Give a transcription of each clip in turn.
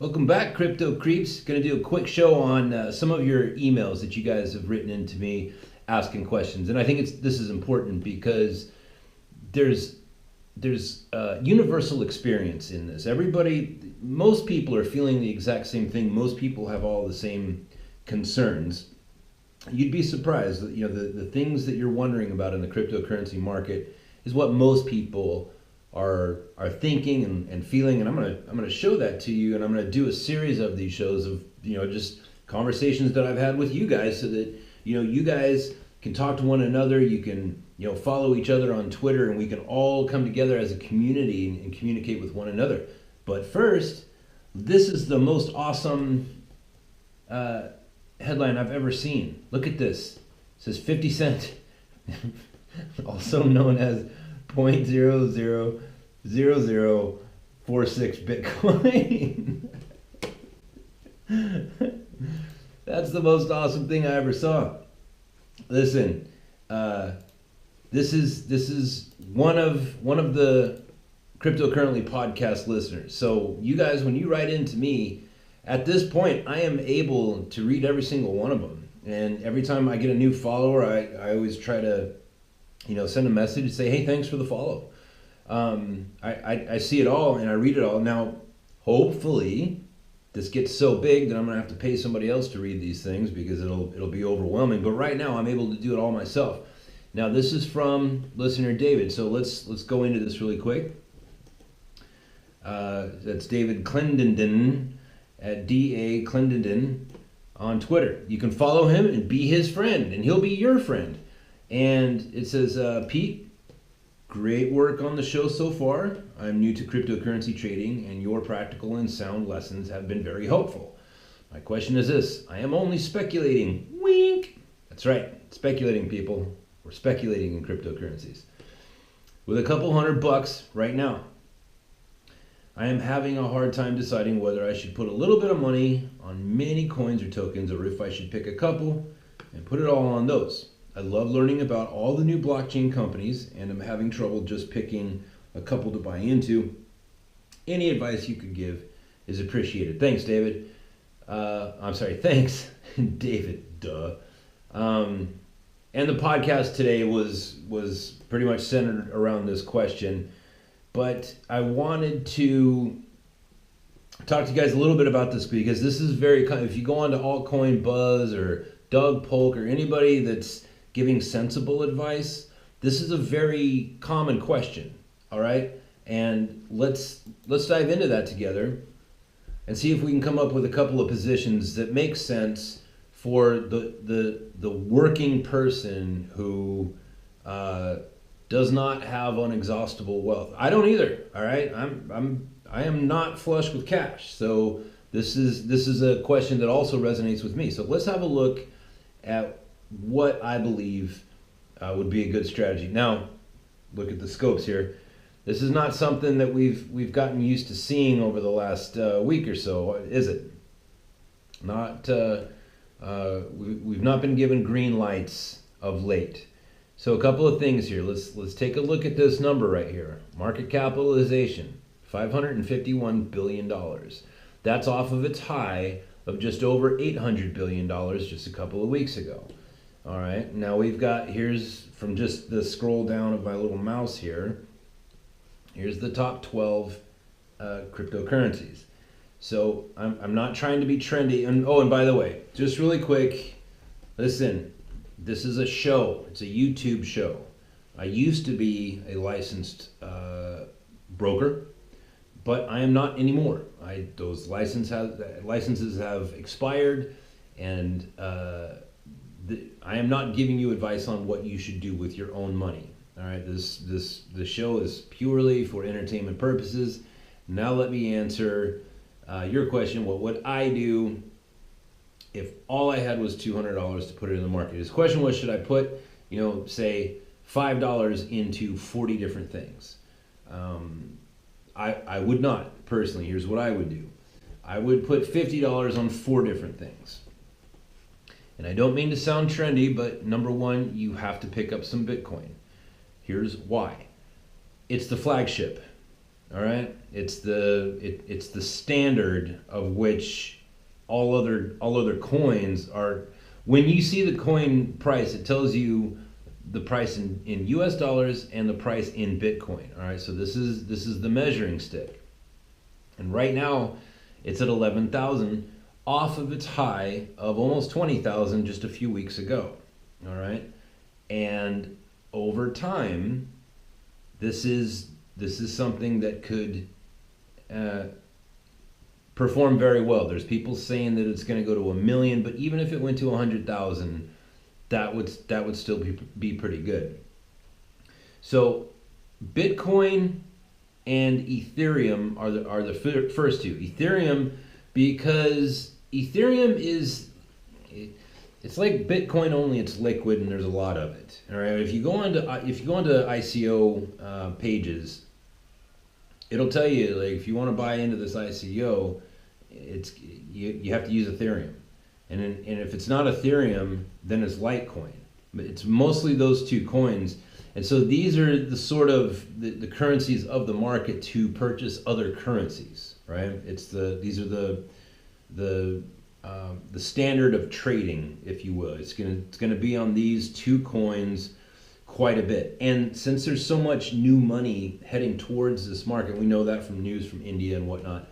Welcome back, Crypto Creeps. Going to do a quick show on some of your emails that you guys have written into me asking questions, and I think this is important because there's universal experience in this. Most people are feeling the exact same thing. Most people have all the same concerns. You'd be surprised that the things that you're wondering about in the cryptocurrency market is what most people are thinking and feeling, and I'm gonna show that to you, and I'm gonna do a series of these shows of just conversations that I've had with you guys, so that you guys can talk to one another. You can follow each other on Twitter, and we can all come together as a community and communicate with one another. But first, this is the most awesome headline I've ever seen. Look at this. It says 50 cent, also known as 0.000046 Bitcoin. That's the most awesome thing I ever saw. Listen, this is one of the cryptocurrency podcast listeners. So you guys, when you write into me, at this point, I am able to read every single one of them. And every time I get a new follower, I always try to send a message and say, hey, thanks for the follow. I see it all and I read it all. Now, hopefully, this gets so big that I'm gonna have to pay somebody else to read these things, because it'll be overwhelming. But right now, I'm able to do it all myself. Now, this is from listener David. So let's go into this really quick. That's David Clendenden at DA Clendenden on Twitter. You can follow him and be his friend, and he'll be your friend. And it says, Pete, great work on the show so far. I'm new to cryptocurrency trading, and your practical and sound lessons have been very helpful. My question is this: I am only speculating. Wink. That's right, speculating, people. We're speculating in cryptocurrencies. With a couple $100 right now. I am having a hard time deciding whether I should put a little bit of money on many coins or tokens, or if I should pick a couple and put it all on those. I love learning about all the new blockchain companies, and I'm having trouble just picking a couple to buy into. Any advice you could give is appreciated. Thanks, David. Thanks, David. Duh. And the podcast today was pretty much centered around this question, but I wanted to talk to you guys a little bit about this, because this is very, if you go on to Altcoin Buzz or Doug Polk or anybody that's giving sensible advice, this is a very common question. All right, and let's dive into that together and see if we can come up with a couple of positions that make sense for the working person who does not have unexhaustible wealth. I don't either. All right, I am not flush with cash, so this is a question that also resonates with me. So let's have a look at what I believe would be a good strategy. Now, look at the scopes here. This is not something that we've gotten used to seeing over the last week or so, is it? Not. We've not been given green lights of late. So a couple of things here. Let's take a look at this number right here. Market capitalization, $551 billion. That's off of its high of just over $800 billion just a couple of weeks ago. All right, now here's from just the scroll down of my little mouse here, here's the top 12 cryptocurrencies. So I'm not trying to be trendy. And by the way, just really quick, listen, this is a show. It's a YouTube show. I used to be a licensed broker, but I am not anymore. Those licenses have expired, and I am not giving you advice on what you should do with your own money. All right, the show is purely for entertainment purposes. Now let me answer your question. What would I do if all I had was $200 to put it in the market? His question was, should I put, say $5 into 40 different things? I would not, personally. Here's what I would do. I would put $50 on 4 different things. And I don't mean to sound trendy, but number one, you have to pick up some Bitcoin. Here's why. It's the flagship. All right, it's the standard of which all other coins are. When you see the coin price, it tells you the price in US dollars and the price in Bitcoin. All right, so this is the measuring stick. And right now it's at 11,000, off of its high of almost 20,000 just a few weeks ago. All right? And over time, this is something that could uh, perform very well. There's people saying that it's going to go to 1 million, but even if it went to 100,000, that would still be pretty good. So Bitcoin and Ethereum are the first two. Ethereum, because Ethereum it's like Bitcoin, only it's liquid and there's a lot of it. All right. If you go onto ICO pages, it'll tell you, like, if you want to buy into this ICO, you have to use Ethereum, and if it's not Ethereum, then it's Litecoin. But it's mostly those two coins, and so these are the sort of the currencies of the market to purchase other currencies, right? These are the standard of trading, if you will. It's gonna be on these two coins quite a bit. And since there's so much new money heading towards this market, we know that from news from India and whatnot,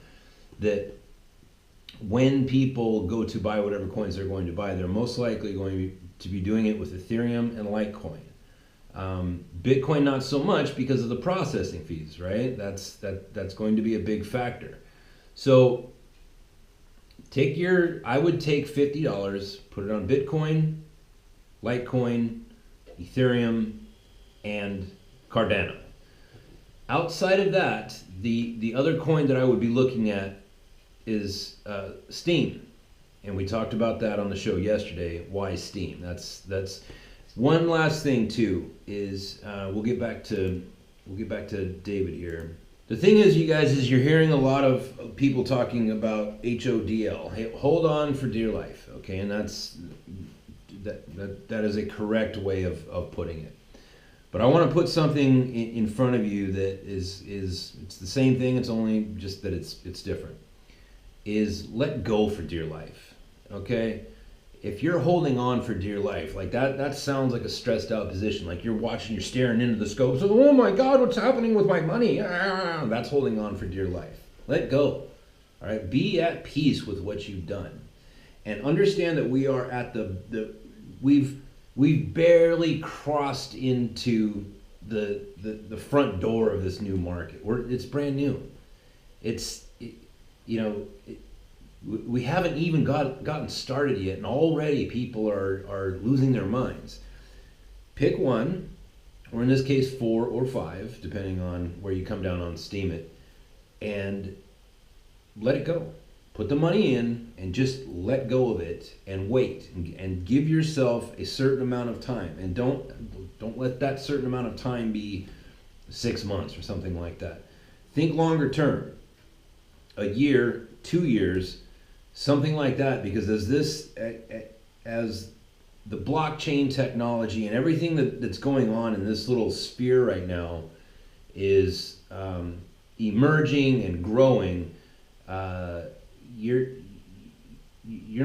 that when people go to buy whatever coins they're going to buy, they're most likely going to be doing it with Ethereum and Litecoin. Bitcoin, not so much because of the processing fees, right? That's going to be a big factor. So I would take $50, put it on Bitcoin, Litecoin, Ethereum, and Cardano. Outside of that, the other coin that I would be looking at is Steam, and we talked about that on the show yesterday. Why Steam? That's one last thing too. Is we'll get back to David here. The thing is, you guys, is you're hearing a lot of people talking about HODL. Hey, hold on for dear life, okay? And that is a correct way of putting it. But I want to put something in front of you that is it's the same thing. It's only just that it's different. Is let go for dear life, okay? If you're holding on for dear life, like that sounds like a stressed out position. Like you're staring into the scope. So, oh my God, what's happening with my money? That's holding on for dear life. Let go. All right. Be at peace with what you've done, and understand that we are at we've barely crossed into the front door of this new market. It's brand new. We haven't even gotten started yet, and already people are losing their minds. Pick one, or in this case 4 or 5, depending on where you come down on Steam it, and let it go. Put the money in and just let go of it and wait and give yourself a certain amount of time, and don't let that certain amount of time be 6 months or something like that. Think longer term, a year, 2 years, something like that, because as the blockchain technology and everything that's going on in this little sphere right now is emerging and growing, you're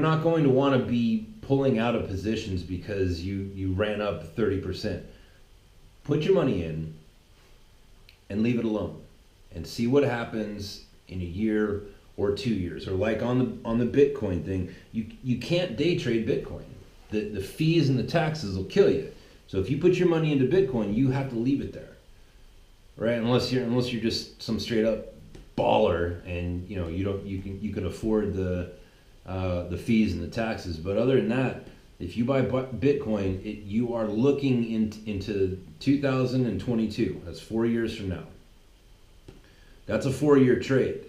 not going to want to be pulling out of positions because you ran up 30%. Put your money in and leave it alone and see what happens in a year or 2 years. Or like on the Bitcoin thing, you can't day trade Bitcoin. The fees and the taxes will kill you. So if you put your money into Bitcoin, you have to leave it there, right? Unless you're just some straight up baller and you can afford the fees and the taxes. But other than that, if you buy Bitcoin, you are looking into 2022. That's 4 years from now. That's a 4-year trade.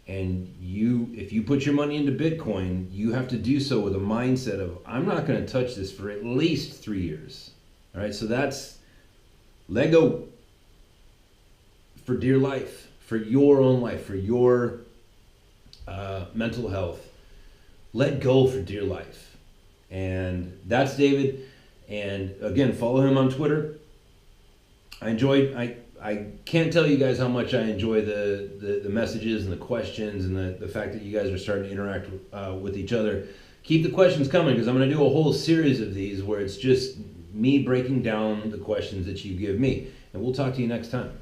And if you put your money into Bitcoin, you have to do so with a mindset of, I'm not going to touch this for at least 3 years. All right, so that's let go for dear life, for your own life, for your mental health. Let go for dear life. And that's David. And again, follow him on Twitter. I I can't tell you guys how much I enjoy the messages and the questions and the fact that you guys are starting to interact with each other. Keep the questions coming, because I'm going to do a whole series of these where it's just me breaking down the questions that you give me. And we'll talk to you next time.